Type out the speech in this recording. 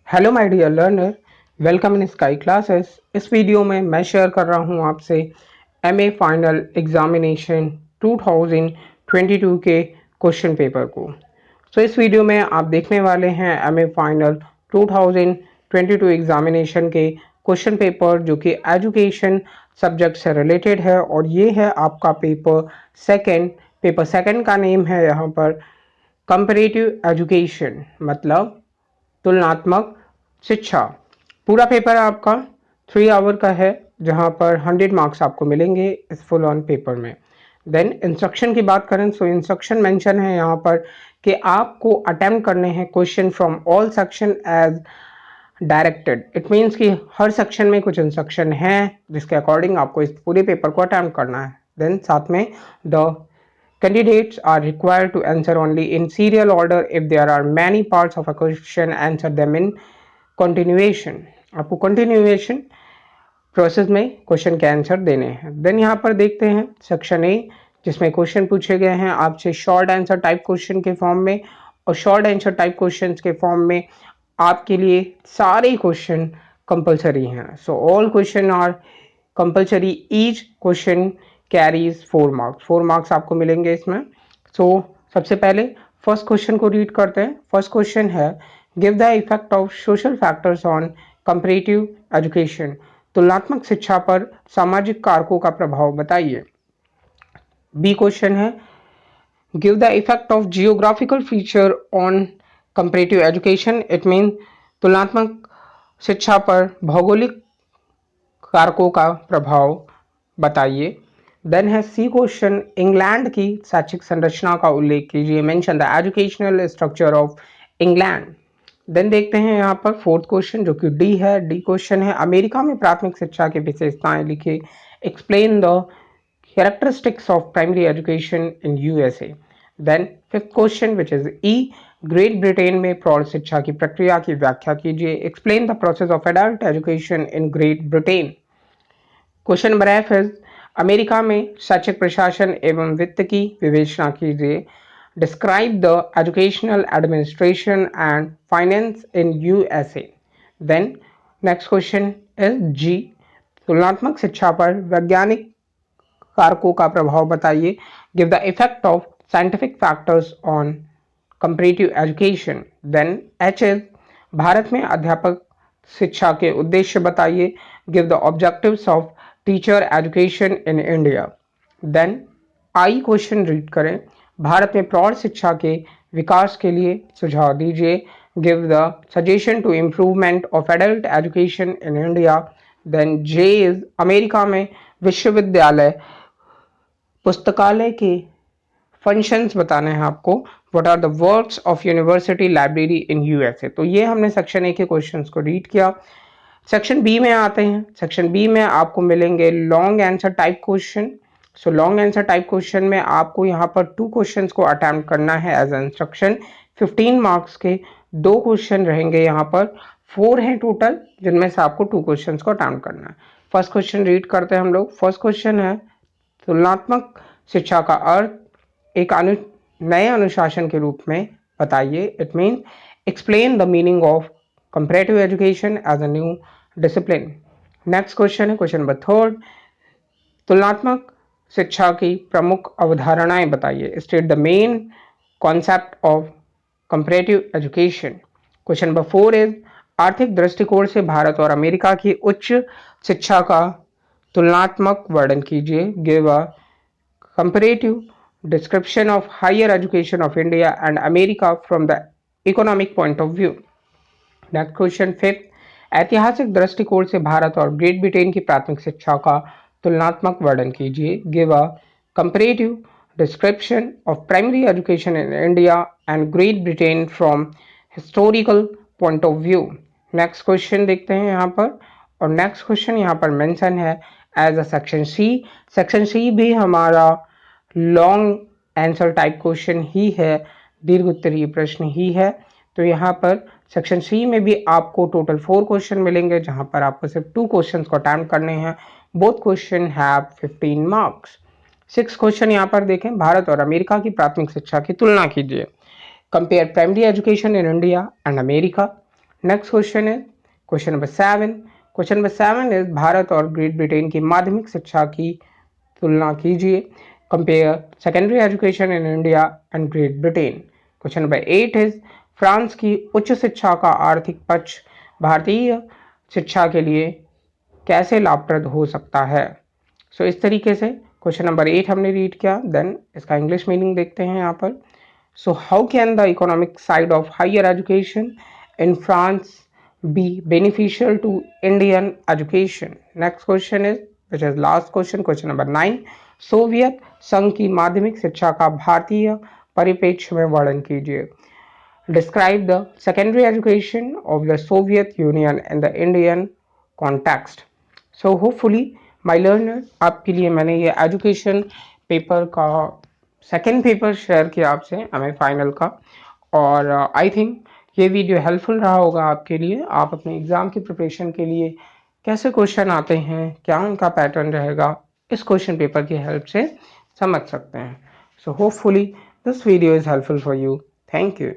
Hello my dear learner, welcome in Sky classes. इस वीडियो में मैं शेयर कर रहा हूं आपसे एमए फाइनल एग्जामिनेशन 2022 के क्वेश्चन पेपर को। इस वीडियो में आप देखने वाले हैं एमए फाइनल 2022 एग्जामिनेशन के क्वेश्चन पेपर जो कि एजुकेशन सब्जेक्ट से रिलेटेड है और ये है आपका पेपर सेकंड का नेम है यहाँ पर कंपैरेटिव एजुकेशन, मतलब तुलनात्मक शिक्षा। पूरा पेपर आपका 3 आवर का है जहां पर 100 मार्क्स आपको मिलेंगे इस फुल ऑन पेपर में। देन इंस्ट्रक्शन की बात करें तो इंस्ट्रक्शन मेंशन है यहाँ पर कि आपको अटेम्प्ट करने हैं question from all section as directed. It means कि हर सेक्शन में कुछ इंस्ट्रक्शन हैं जिसके अकॉर्डिंग आपको इस पूरे पेपर को अटेम्प्ट करना है। देन साथ में the candidates are required to answer only in serial order. If there are many parts of a question, answer them in continuation. आपको continuation प्रोसेस में क्वेश्चन के आंसर देने हैं। देन यहाँ पर देखते हैं सेक्शन ए जिसमें क्वेश्चन पूछे गए हैं आपसे शॉर्ट आंसर टाइप क्वेश्चन के फॉर्म में, और शॉर्ट आंसर टाइप क्वेश्चन के फॉर्म में आपके लिए सारे क्वेश्चन कंपलसरी हैं। So all question are compulsory, each question carries 4 marks. 4 marks आपको मिलेंगे इसमें। सबसे पहले फर्स्ट क्वेश्चन को रीड करते हैं। फर्स्ट क्वेश्चन है give the effect of social factors on comparative education. तुलनात्मक शिक्षा पर सामाजिक कारकों का प्रभाव बताइए। बी क्वेश्चन है give the effect of geographical feature on comparative education. It mean तुलनात्मक शिक्षा पर भौगोलिक कारकों का प्रभाव बताइए। देन है सी क्वेश्चन इंग्लैंड की शैक्षिक संरचना का उल्लेख कीजिए। Mention the educational structure of England. Then देखते हैं यहाँ पर फोर्थ क्वेश्चन जो कि डी है। डी क्वेश्चन है अमेरिका में प्राथमिक शिक्षा की विशेषताएं लिखिए। Explain the characteristics of primary education in USA. Then fifth question which is E Great Britain में प्रौढ़ शिक्षा की प्रक्रिया की व्याख्या कीजिए। Explain the process of adult education in Great Britain. Question number F है अमेरिका में शैक्षिक प्रशासन एवं वित्त की विवेचना कीजिए। Describe the educational administration and finance in USA. Then next question is G तुलनात्मक शिक्षा पर वैज्ञानिक कारकों का प्रभाव बताइए। Give the effect of scientific factors on comparative education. Then H is Bharat में अध्यापक शिक्षा के उद्देश्य बताइए। Give the objectives of teacher education in India. Then I question read करें भारत में प्रौढ़ शिक्षा के विकास के लिए सुझाव दीजिए। Give the suggestion to improvement of adult education in India. Then J is America में विश्वविद्यालय पुस्तकालय के फंक्शंस बताने हैं आपको। What are the works of university library in USA. तो ये हमने सेक्शन ए के क्वेश्चंस को रीड किया। सेक्शन बी में आते हैं। सेक्शन बी में आपको मिलेंगे long answer type question. Long answer type question में आपको यहाँ पर 2 क्वेश्चंस को अटेम्प्ट करना है एज इंस्ट्रक्शन। 15 मार्क्स के 2 क्वेश्चन रहेंगे यहाँ पर, 4 हैं टोटल जिनमें से आपको 2 क्वेश्चंस को अटेम्प्ट करना है। फर्स्ट क्वेश्चन रीड करते हैं हम लोग। फर्स्ट क्वेश्चन है तुलनात्मक शिक्षा का अर्थ एक नए अनुशासन के रूप में बताइए। It mean explain the meaning of comparative education as a new discipline. Next question है क्वेश्चन नंबर थर्ड तुलनात्मक शिक्षा की प्रमुख अवधारणाएं बताइए। State the main concept of comparative education. Question number 4 is आर्थिक दृष्टिकोण से भारत और अमेरिका की उच्च शिक्षा का तुलनात्मक वर्णन कीजिए। Give a comparative description of higher education of India and America from the economic point of view. Next question fifth ऐतिहासिक दृष्टिकोण से भारत और ग्रेट ब्रिटेन की प्राथमिक शिक्षा का तुलनात्मक वर्णन कीजिए। Give a comparative description of primary education in India and great Britain from historical point of view. Next question देखते हैं यहाँ पर, और नेक्स्ट क्वेश्चन यहाँ पर मेंशन है as a section C. Section C भी हमारा लॉन्ग आंसर टाइप क्वेश्चन ही है, दीर्घ उत्तरीय प्रश्न ही है। तो यहाँ पर सेक्शन सी में भी आपको टोटल 4 क्वेश्चन मिलेंगे जहां पर आपको सिर्फ 2 क्वेश्चन को अटेम्प्ट करने हैं। Both question have 15 marks. 6 question यहाँ पर देखें भारत और अमेरिका की प्राथमिक शिक्षा की तुलना कीजिए। Compare primary education in India and America. Next question is question number 7. Question number 7 is Bharat और ग्रेट ब्रिटेन की माध्यमिक शिक्षा की तुलना कीजिए. Compare secondary education in India and great Britain. Question number 8 is France की उच्च शिक्षा का आर्थिक पक्ष भारतीय शिक्षा के लिए कैसे लाभप्रद हो सकता है. सो इस तरीके से क्वेश्चन नंबर 8 हमने रीड किया. देन इसका इंग्लिश मीनिंग देखते हैं यहाँ पर. So how can the economic side of higher education in France be beneficial to Indian education. Next question is, which is last question, question number 9. Soviet संघ की माध्यमिक शिक्षा का भारतीय परिप्रेक्ष्य में वर्णन कीजिए. Describe the secondary education of the Soviet Union in the Indian context. So hopefully my learner, आपके लिए मैंने ये एजुकेशन पेपर का सेकेंड पेपर शेयर किया आपसे हमें फाइनल का, और आई थिंक ये वीडियो हेल्पफुल रहा होगा आपके लिए. आप अपने एग्ज़ाम की प्रिपरेशन के लिए कैसे क्वेश्चन आते हैं, क्या उनका पैटर्न रहेगा, इस क्वेश्चन पेपर की हेल्प से समझ सकते हैं. So hopefully this video is helpful for you. Thank you.